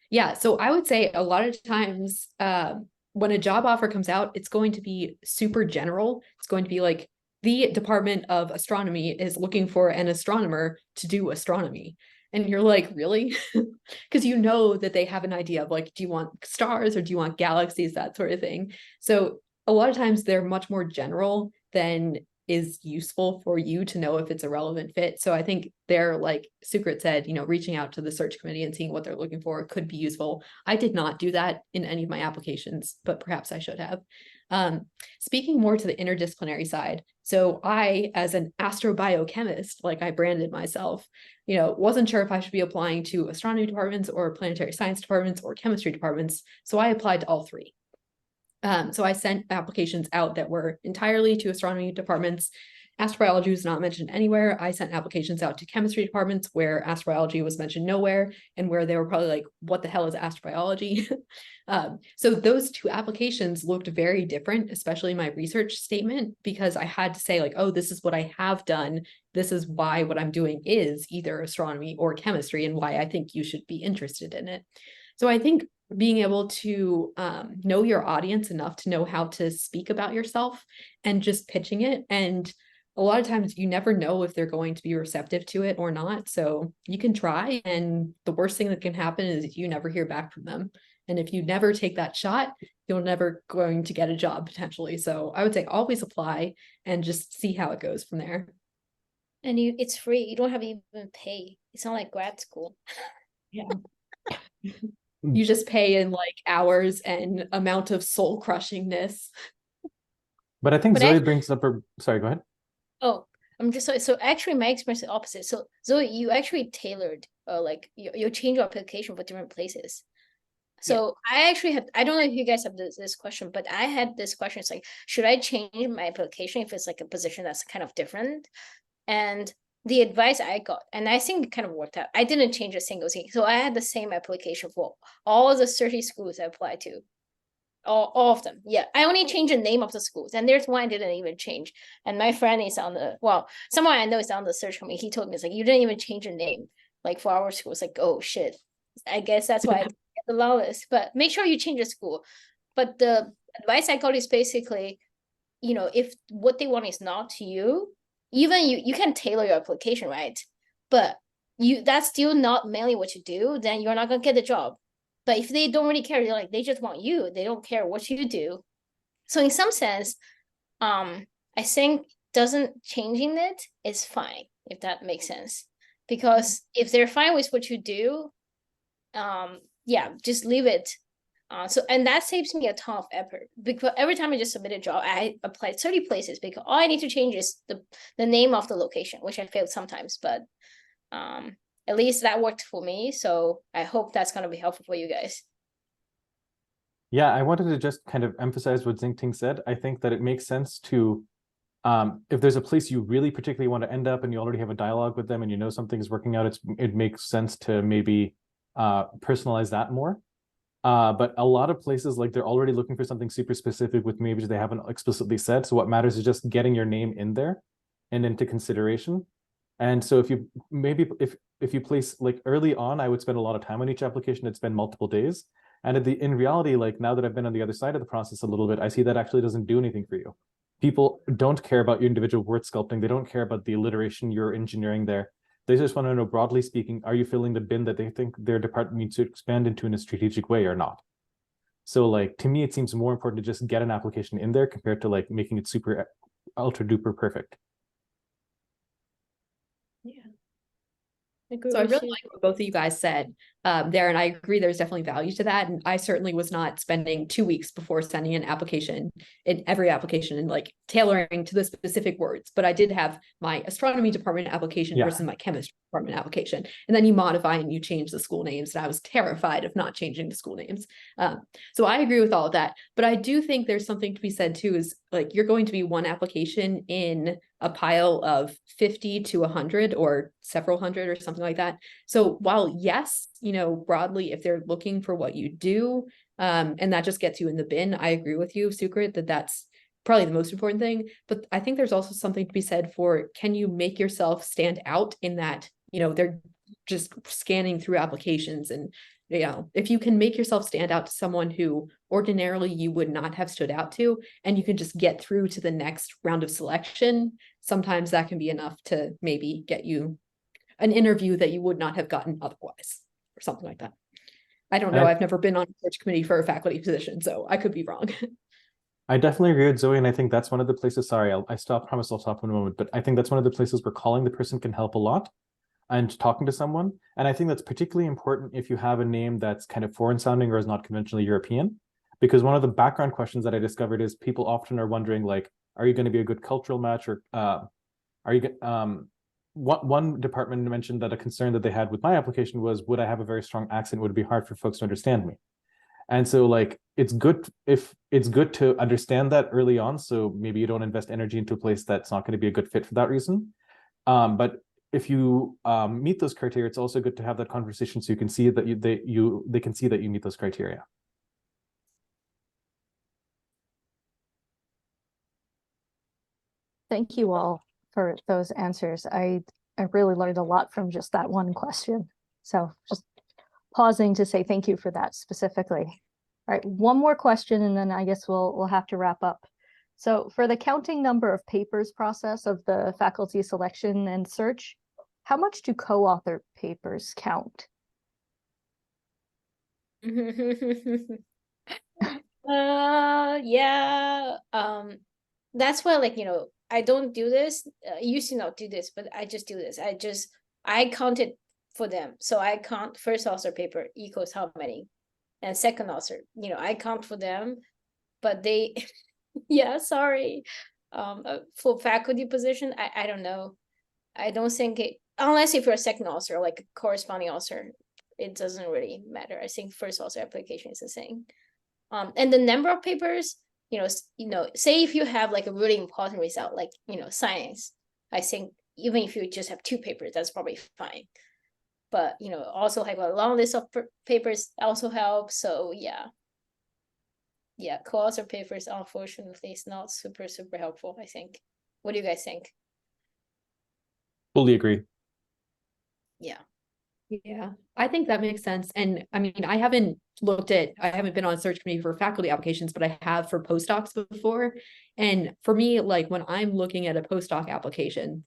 Yeah, so I would say a lot of times when a job offer comes out, it's going to be super general. It's going to be like, the Department of Astronomy is looking for an astronomer to do astronomy. And you're like, really? Because you know that they have an idea of like, do you want stars or do you want galaxies, that sort of thing. So a lot of times they're much more general than is useful for you to know if it's a relevant fit. So I think they're, like Sukrit said, reaching out to the search committee and seeing what they're looking for could be useful. I did not do that in any of my applications, but perhaps I should have. Speaking more to the interdisciplinary side, so I, as an astrobiochemist, like I branded myself, wasn't sure if I should be applying to astronomy departments or planetary science departments or chemistry departments. So I applied to all 3. So I sent applications out that were entirely to astronomy departments. Astrobiology was not mentioned anywhere. I sent applications out to chemistry departments where astrobiology was mentioned nowhere, and where they were probably like, what the hell is astrobiology? So those 2 applications looked very different, especially my research statement, because I had to say like, oh, this is what I have done. This is why what I'm doing is either astronomy or chemistry, and why I think you should be interested in it. So I think being able to know your audience enough to know how to speak about yourself and just pitching it. And a lot of times you never know if they're going to be receptive to it or not. So you can try, and the worst thing that can happen is you never hear back from them. And if you never take that shot, you're never going to get a job potentially. So I would say always apply and just see how it goes from there. And it's free. You don't have to even pay. It's not like grad school. Yeah. You just pay in like hours and amount of soul crushingness. But I think Zoe brings up sorry, go ahead. Oh, I'm just so actually my experience is the opposite. So Zoe, you actually tailored like you change your application for different places. So yeah. I don't know if you guys have this question, but I had this question. It's like, should I change my application if it's like a position that's kind of different? And the advice I got, and I think it kind of worked out. I didn't change a single thing. So I had the same application for all the 30 schools I applied to. All of them. Yeah. I only changed the name of the schools. And there's one I didn't even change. And my friend is someone I know is on the search committee. He told me, it's like, you didn't even change the name. Like for our school, it's like, oh shit. I guess that's why I get the lowest. But make sure you change the school. But the advice I got is basically, if what they want is not to you, even you can tailor your application, right? But that's still not mainly what you do, then you're not gonna get the job. But if they don't really care, they just want you, they don't care what you do. So in some sense, I think changing it is fine, if that makes sense. Because if they're fine with what you do, just leave it. And that saves me a ton of effort, because every time I just submit a job, I applied 30 places, because all I need to change is the name of the location, which I failed sometimes, but at least that worked for me. So I hope that's going to be helpful for you guys. Yeah, I wanted to just kind of emphasize what Xingting said. I think that it makes sense to If there's a place you really particularly want to end up and you already have a dialogue with them and you know something's working out, it makes sense to maybe personalize that more. But a lot of places, like, they're already looking for something super specific with maybe they haven't explicitly said. So what matters is just getting your name in there and into consideration. And so if you place, like, early on, I would spend a lot of time on each application. I'd spend multiple days. And in reality, like, now that I've been on the other side of the process a little bit, I see that actually doesn't do anything for you. People don't care about your individual word sculpting. They don't care about the alliteration you're engineering there. They just want to know, broadly speaking, are you filling the bin that they think their department needs to expand into in a strategic way or not? So, like, to me, it seems more important to just get an application in there compared to, like, making it super ultra duper perfect. Yeah. So I really like what both of you guys said there, and I agree there's definitely value to that. And I certainly was not spending 2 weeks before sending an application in every application and like tailoring to the specific words. But I did have my astronomy department application versus my chemistry department application. And then you modify and you change the school names. And I was terrified of not changing the school names. So I agree with all of that. But I do think there's something to be said too, is like you're going to be one application in a pile of 50 to 100 or several hundred or something like that. So while yes, you know, broadly, if they're looking for what you do, and that just gets you in the bin, I agree with you, Sukrit, that that's probably the most important thing. But I think there's also something to be said for, can you make yourself stand out in that, you know, they're just scanning through applications, and you know, if you can make yourself stand out to someone who ordinarily you would not have stood out to, and you can just get through to the next round of selection, sometimes that can be enough to maybe get you an interview that you would not have gotten otherwise, or something like that. I don't know. I've never been on a search committee for a faculty position, so I could be wrong. I definitely agree with Zoe, and I think that's one of the places, sorry, promise I'll stop in a moment, but I think that's one of the places where calling the person can help a lot, and talking to someone. And I think that's particularly important if you have a name that's kind of foreign sounding or is not conventionally European, because one of the background questions that I discovered is people often are wondering, like, are you going to be a good cultural match, or are you, one department mentioned that a concern that they had with my application was, would I have a very strong accent? Would it be hard for folks to understand me? And so, like, it's good to understand that early on, so maybe you don't invest energy into a place that's not going to be a good fit for that reason. But if you meet those criteria, it's also good to have that conversation so you can see that they can see that you meet those criteria. Thank you all for those answers. I really learned a lot from just that one question. So just pausing to say thank you for that specifically. All right, one more question, and then I guess we'll have to wrap up. So for the counting number of papers process of the faculty selection and search, how much do co-author papers count? Yeah. That's why, like, you know, I don't do this. I used to not do this, but I just do this. I count it for them. So I count first author paper equals how many, and second author, you know, I count for them, but they, yeah, sorry. For faculty position, I don't know. I don't think it, unless if you're a second author, like a corresponding author, it doesn't really matter. I think first author application is the same. And the number of papers, you know, say if you have like a really important result, like, you know, science, I think even if you just have 2 papers, that's probably fine. But, you know, also have a long list of papers also helps. So yeah, co-author papers, unfortunately, is not super helpful, I think. What do you guys think? Fully agree. Yeah. Yeah, I think that makes sense. And I mean, I haven't been on a search committee for faculty applications, but I have for postdocs before. And for me, like when I'm looking at a postdoc application,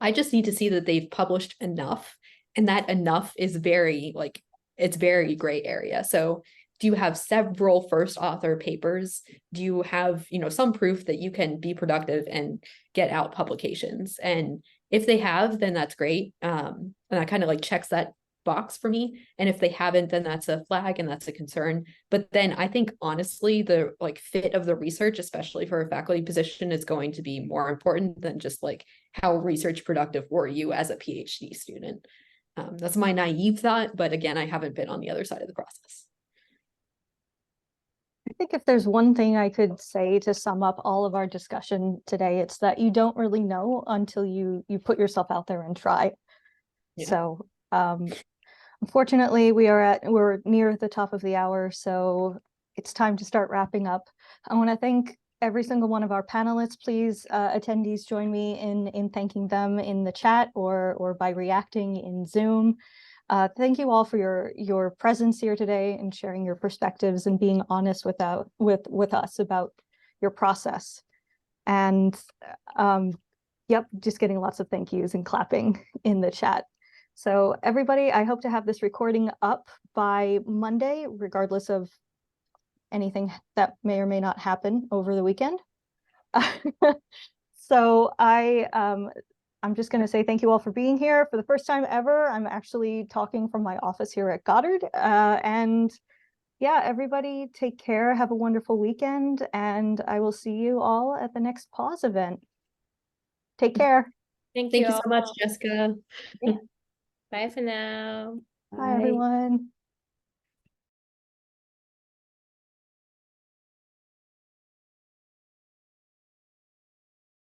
I just need to see that they've published enough, and that enough is very, like, it's very gray area. So do you have several first author papers? Do you have, you know, some proof that you can be productive and get out publications? And if they have, then that's great. And that kind of like checks that box for me. And if they haven't, then that's a flag and that's a concern. But then I think honestly, the like fit of the research, especially for a faculty position, is going to be more important than just like how research productive were you as a PhD student. That's my naive thought, but again, I haven't been on the other side of the process. think if there's one thing I could say to sum up all of our discussion today, it's that you don't really know until you put yourself out there and try. Yeah. So unfortunately, we're near the top of the hour, so it's time to start wrapping up. I want to thank every single one of our panelists. Please, attendees, join me in thanking them in the chat or by reacting in Zoom. Thank you all for your presence here today and sharing your perspectives and being honest with us about your process. And yep, just getting lots of thank yous and clapping in the chat. So everybody, I hope to have this recording up by Monday, regardless of anything that may or may not happen over the weekend. So I'm just going to say thank you all for being here. For the first time ever, I'm actually talking from my office here at Goddard. And yeah, everybody take care. Have a wonderful weekend. And I will see you all at the next PAWS event. Take care. Thank Thank you you so much, all. Jessica. Bye for now. Bye, everyone.